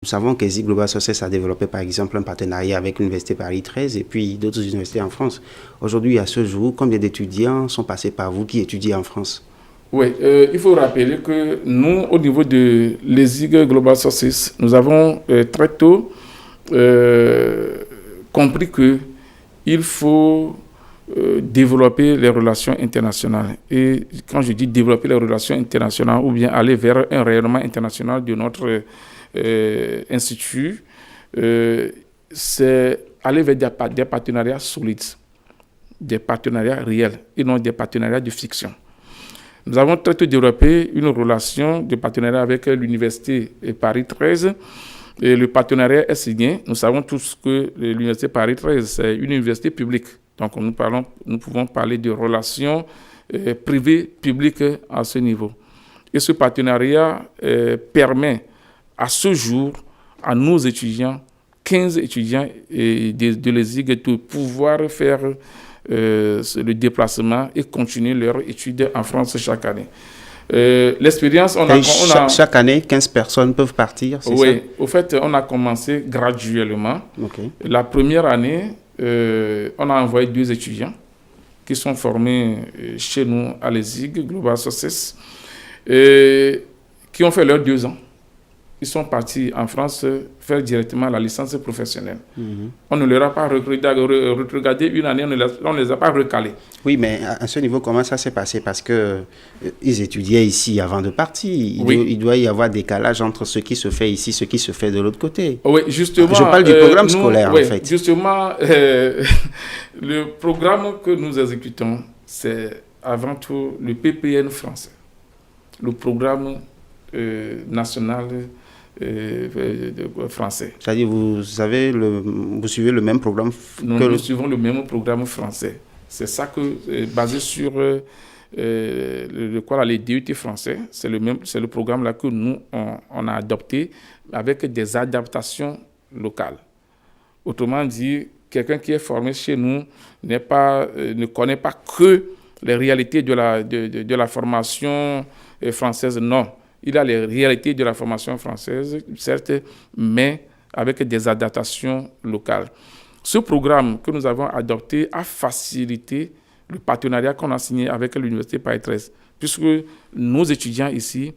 Nous savons qu'ESIG Global Success a développé par exemple un partenariat avec l'Université Paris 13 et puis d'autres universités en France. Aujourd'hui, à ce jour, combien d'étudiants sont passés par vous qui étudient en France? Oui, il faut rappeler que nous, au niveau de l'ESIG Global Success, nous avons très tôt compris qu'il faut développer les relations internationales. Et quand je dis développer les relations internationales ou bien aller vers un rayonnement international de notre institut, c'est aller vers des partenariats solides, des partenariats réels et non des partenariats de fiction. Nous avons très tôt développé une relation de partenariat avec l'Université Paris 13. Et le partenariat est signé. Nous savons tous que l'Université Paris 13, c'est une université publique. Donc, nous pouvons parler de relations privées-publiques à ce niveau. Et ce partenariat permet à ce jour à nos étudiants, 15 étudiants de l'ESIG, de pouvoir faire le déplacement et continuer leur étude en France chaque année. L'expérience, chaque année, 15 personnes peuvent partir, c'est ça? Oui, au fait, on a commencé graduellement. Okay. La première année, on a envoyé 2 étudiants qui sont formés chez nous à l'ESIG, Global Success, qui ont fait leurs 2 ans. Ils sont partis en France faire directement la licence professionnelle. On ne leur a pas regardé une année, on ne les a pas recalés. Oui, mais à ce niveau, comment ça s'est passé? Parce qu'ils étudiaient ici avant de partir. Il doit y avoir décalage entre ce qui se fait ici, ce qui se fait de l'autre côté. Oui, justement. Je parle du programme scolaire, en fait. Justement, le programme que nous exécutons, c'est avant tout le PPN français, le programme national français. C'est-à-dire, vous suivez le même programme Nous suivons le même programme français. C'est ça que, basé sur les DUT français, c'est le programme là que nous, on a adopté avec des adaptations locales. Autrement dit, quelqu'un qui est formé chez nous ne connaît pas que les réalités de la formation française, non. Il a les réalités de la formation française, certes, mais avec des adaptations locales. Ce programme que nous avons adopté a facilité le partenariat qu'on a signé avec l'Université Paris 13, puisque nos étudiants ici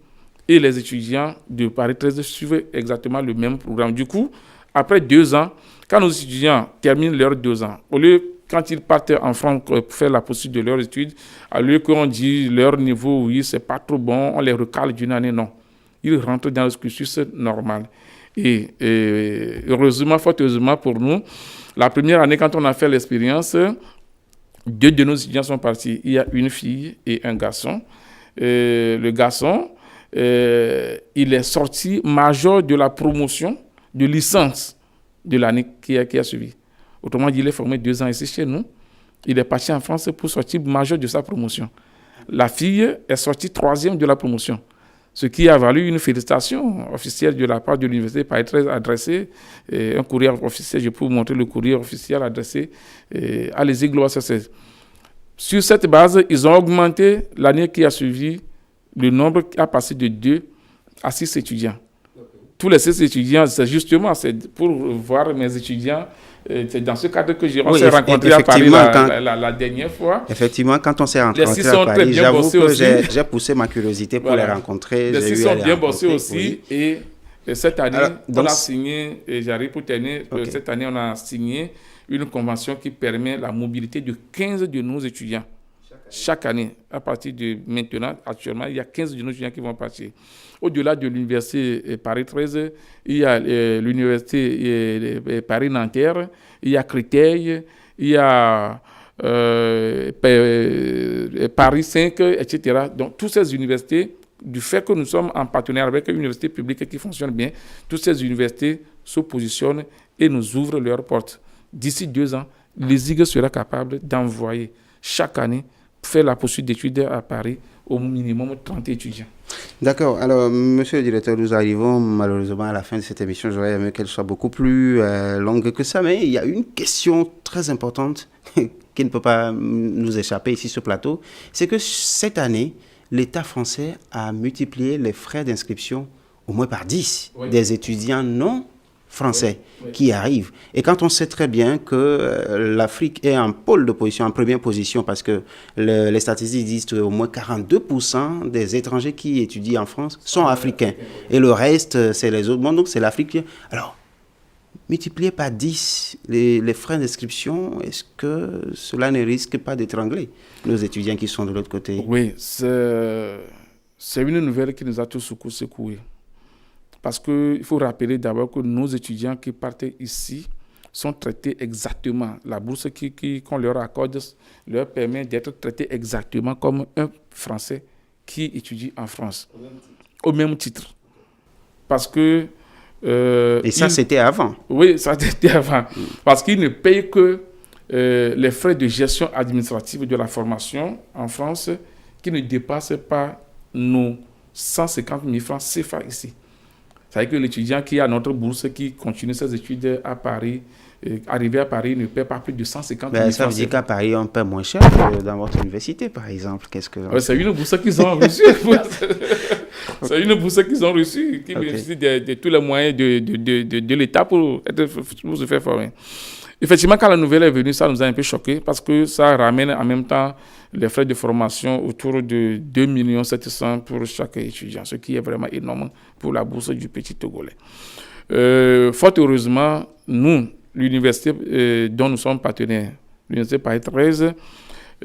et les étudiants de Paris 13 suivent exactement le même programme. Du coup, après 2 ans, quand nos étudiants terminent leurs 2 ans, au lieu quand ils partent en France pour faire la poursuite de leurs études, à lieu qu'on dit leur niveau, oui, c'est pas trop bon, on les recale d'une année, non. Ils rentrent dans le cursus normal. Et heureusement, fort heureusement pour nous, la première année, quand on a fait l'expérience, 2 de nos étudiants sont partis. Il y a une fille et un garçon. Le garçon, il est sorti major de la promotion de licence de l'année qui a suivi. Autrement dit, il est formé 2 ans ici chez nous. Il est parti en France pour sortir major de sa promotion. La fille est sortie 3e de la promotion, ce qui a valu une félicitation officielle de la part de l'Université Paris 13 adressée, un courrier officiel, je peux vous montrer le courrier officiel adressé à l'ESIG Global Success. Sur cette base, ils ont augmenté l'année qui a suivi, le nombre a passé de 2 à 6 étudiants. Tous les 6 étudiants, c'est pour voir mes étudiants. C'est dans ce cadre que on s'est rencontrés à Paris la dernière fois. Effectivement, quand on s'est rencontrés à Paris, j'avoue que j'ai poussé ma curiosité pour les rencontrer. Les 6 sont bien bossés aussi. Oui. Et cette année, on a signé, et j'arrive pour terminer, cette année, on a signé une convention qui permet la mobilité de 15 de nos étudiants. Chaque année, à partir de maintenant, actuellement, il y a 15 de nos étudiants qui vont partir. Au-delà de l'Université Paris 13, il y a l'Université Paris-Nanterre, il y a Créteil, il y a Paris 5, etc. Donc, toutes ces universités, du fait que nous sommes en partenariat avec une université publique qui fonctionne bien, toutes ces universités se positionnent et nous ouvrent leurs portes. D'ici 2 ans, l'ESIG sera capable d'envoyer chaque année faire la poursuite d'études à Paris au minimum 30 étudiants. D'accord. Alors, monsieur le directeur, nous arrivons malheureusement à la fin de cette émission. J'aurais aimé qu'elle soit beaucoup plus longue que ça, mais il y a une question très importante qui ne peut pas nous échapper ici sur ce plateau. C'est que cette année, l'État français a multiplié les frais d'inscription au au moins par 10 Oui. des étudiants non français Oui. qui arrivent. Et quand on sait très bien que l'Afrique est en pôle de position, en première position, parce que les statistiques disent qu'au moins 42% des étrangers qui étudient en France sont africains. Et le reste, c'est les autres. Bon, donc c'est l'Afrique. Alors, multiplié par 10 les frais d'inscription, est-ce que cela ne risque pas d'étrangler nos étudiants qui sont de l'autre côté? Oui, c'est une nouvelle qui nous a tous secoués. Parce qu'il faut rappeler d'abord que nos étudiants qui partent ici sont traités exactement. La bourse qu'on leur accorde leur permet d'être traités exactement comme un Français qui étudie en France, au même titre. Parce que... Et ça, c'était avant. Oui, ça c'était avant. Parce qu'ils ne payent que les frais de gestion administrative de la formation en France qui ne dépassent pas nos 150 000 francs CFA ici. C'est-à-dire que l'étudiant qui a notre bourse, qui continue ses études à Paris, arrivé à Paris, ne paie pas plus de 150 000 francs. Ça veut dire qu'à Paris, on paie moins cher que dans votre université, par exemple. C'est une bourse qu'ils ont reçue. C'est une bourse qu'ils ont reçue, qui bénéficie de tous les moyens de l'État pour se faire former. Effectivement, quand la nouvelle est venue, ça nous a un peu choqués parce que ça ramène en même temps les frais de formation autour de 2 700 000 pour chaque étudiant, ce qui est vraiment énorme pour la bourse du petit Togolais. Fort heureusement, nous, l'université dont nous sommes partenaires, l'université Paris 13,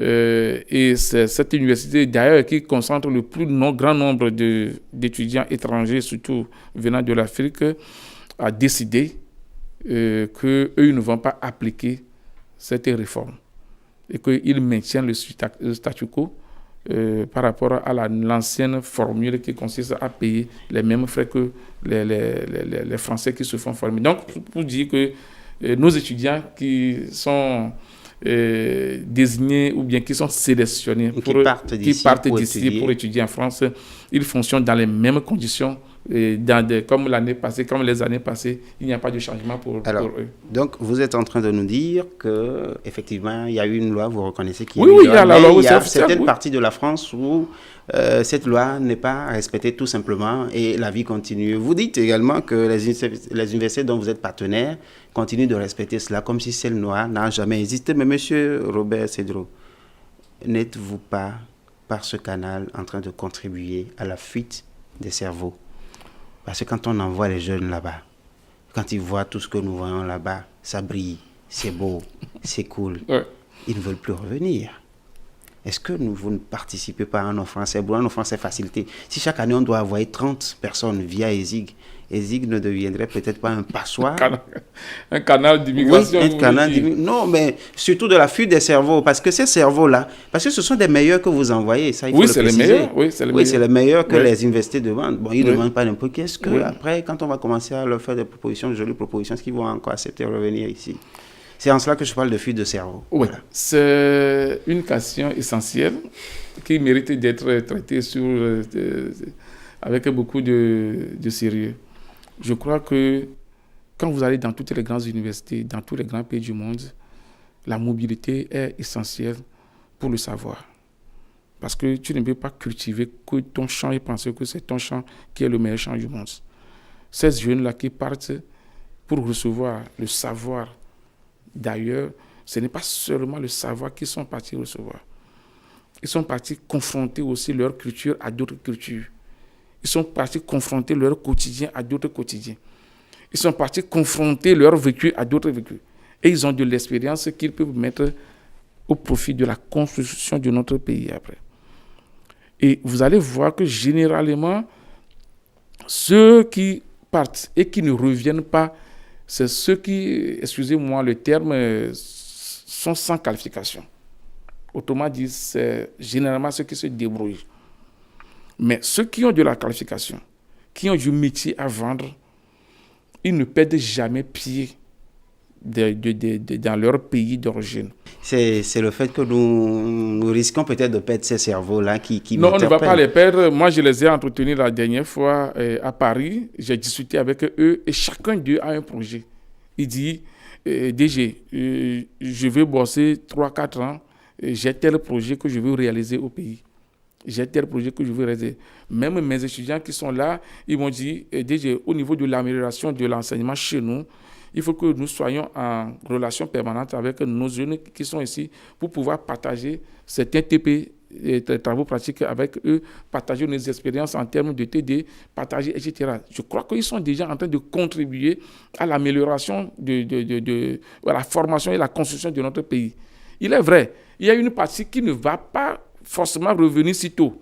et c'est cette université d'ailleurs qui concentre le plus grand nombre d'étudiants étrangers, surtout venant de l'Afrique, a décidé qu'eux ne vont pas appliquer cette réforme et qu'ils maintiennent le statu quo par rapport à l'ancienne formule qui consiste à payer les mêmes frais que les Français qui se font former. Donc, pour dire que nos étudiants qui sont désignés ou bien qui sont sélectionnés qui partent d'ici pour étudier en France, ils fonctionnent dans les mêmes conditions comme les années passées. Il n'y a pas de changement pour eux. Donc, vous êtes en train de nous dire qu'effectivement, il y a eu une loi, vous reconnaissez qu'il y a une loi. Il y a certaines parties de la France où cette loi n'est pas respectée tout simplement et la vie continue. Vous dites également que les universités dont vous êtes partenaire continuent de respecter cela comme si cette loi n'a jamais existé. Mais monsieur Robert Cedro, n'êtes-vous pas par ce canal en train de contribuer à la fuite des cerveaux? Parce que quand on envoie les jeunes là-bas, quand ils voient tout ce que nous voyons là-bas, ça brille, c'est beau, c'est cool, ils ne veulent plus revenir. Est-ce que vous ne participez pas en offrant ces facilités? Si chaque année on doit envoyer 30 personnes via ESIG, ESIG ne deviendrait peut-être pas un passoire? Un canal d'immigration. Oui, un canal d'immigration. Non, mais surtout de la fuite des cerveaux, parce que ces cerveaux-là, parce que ce sont des meilleurs que vous envoyez, ça il faut le préciser. C'est les meilleurs que les universités demandent. Bon, ils ne demandent pas n'importe qui. Est-ce que après, quand on va commencer à leur faire des propositions, de jolies propositions, est-ce qu'ils vont encore accepter de revenir ici? C'est en cela que je parle de fuite de cerveau. Oui, voilà. C'est une question essentielle qui mérite d'être traitée avec beaucoup de sérieux. Je crois que quand vous allez dans toutes les grandes universités, dans tous les grands pays du monde, la mobilité est essentielle pour le savoir. Parce que tu ne peux pas cultiver que ton champ et penser que c'est ton champ qui est le meilleur champ du monde. Ces jeunes-là qui partent pour recevoir le savoir d'ailleurs, ce n'est pas seulement le savoir qu'ils sont partis recevoir. Ils sont partis confronter aussi leur culture à d'autres cultures. Ils sont partis confronter leur quotidien à d'autres quotidiens. Ils sont partis confronter leur vécu à d'autres vécus. Et ils ont de l'expérience qu'ils peuvent mettre au profit de la construction de notre pays après. Et vous allez voir que généralement, ceux qui partent et qui ne reviennent pas, c'est ceux qui, excusez-moi le terme, sont sans qualification. Autrement dit, c'est généralement ceux qui se débrouillent. Mais ceux qui ont de la qualification, qui ont du métier à vendre, ils ne perdent jamais pied dans leur pays d'origine. C'est le fait que nous risquons peut-être de perdre ces cerveaux-là qui non, on ne va pas les perdre. Moi, je les ai entretenus la dernière fois à Paris. J'ai discuté avec eux et chacun d'eux a un projet. Il dit, DG, je vais bosser 3-4 ans. J'ai tel projet que je veux réaliser au pays. j'ai tel projet que je veux réaliser. Même mes étudiants qui sont là, ils m'ont dit, déjà, au niveau de l'amélioration de l'enseignement chez nous, il faut que nous soyons en relation permanente avec nos jeunes qui sont ici pour pouvoir partager certains TP, travaux pratiques avec eux, partager nos expériences en termes de TD, partager, etc. Je crois qu'ils sont déjà en train de contribuer à l'amélioration de la formation et la construction de notre pays. Il est vrai, il y a une partie qui ne va pas forcément revenir si tôt.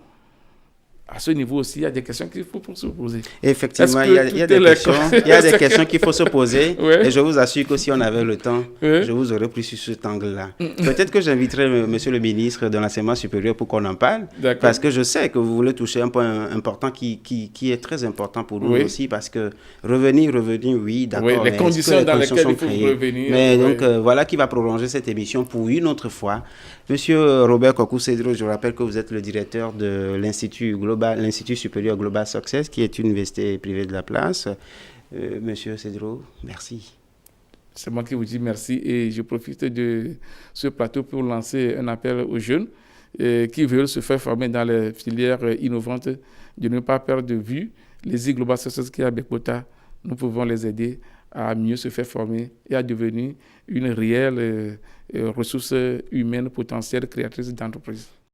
À ce niveau aussi, il y a des questions qu'il faut se poser. Effectivement, il y a des questions qu'il faut se poser. Ouais. Et je vous assure que si on avait le temps, je vous aurais pris sur cet angle-là. Peut-être que j'inviterai monsieur le ministre de l'enseignement supérieur pour qu'on en parle. Parce que je sais que vous voulez toucher un point important qui est très important pour nous aussi. Parce que revenir, oui, d'accord. Oui, les conditions dans lesquelles il faut revenir. Mais donc, voilà qui va prolonger cette émission pour une autre fois. Monsieur Robert Kokou-Cedro, je rappelle que vous êtes le directeur de l'Institut supérieur Global Success, qui est une université privée de la place. Monsieur Cedro, merci. C'est moi qui vous dis merci et je profite de ce plateau pour lancer un appel aux jeunes qui veulent se faire former dans les filières innovantes, de ne pas perdre de vue les Global Success qui est à Bekota. Nous pouvons les aider à mieux se faire former et à devenir une réelle ressource humaine potentielle créatrice d'entreprise.